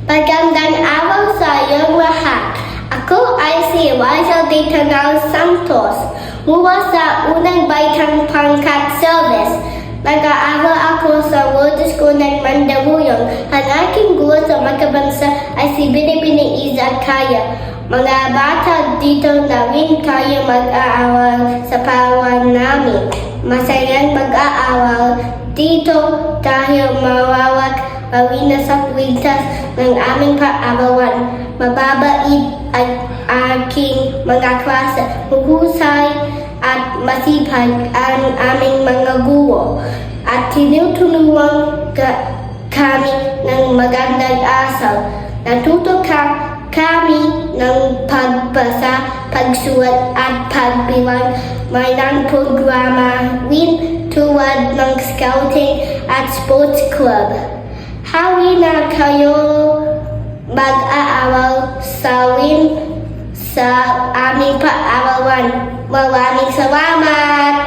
Magandang araw sa iyong lahat. Ako ay si Eliza de Tanal Santos, mula sa unang baitang pangkat service. Nag-aaral ako sa World School ng Mandaluyong. Ang aking guro sa magkabansa ay si Binibini Isaac Kaya. Mga bata dito na rin kayo mag-aaral sa parawan namin. Masayang mag-aaral dito dahil mawawak Marina sa kwintas ng aming paarawan. Mababait ang aking mga klase, mahusay at masipag ang aming mga guro. At tinutulungan kami ng magandang asal. Natuto kami ng pagbasa, pagsulat at pagbilang. Mayroong programa rin tulad ng scouting at sports club. Halina kayo mag-aaral sa aming paaralan. Maraming salamat!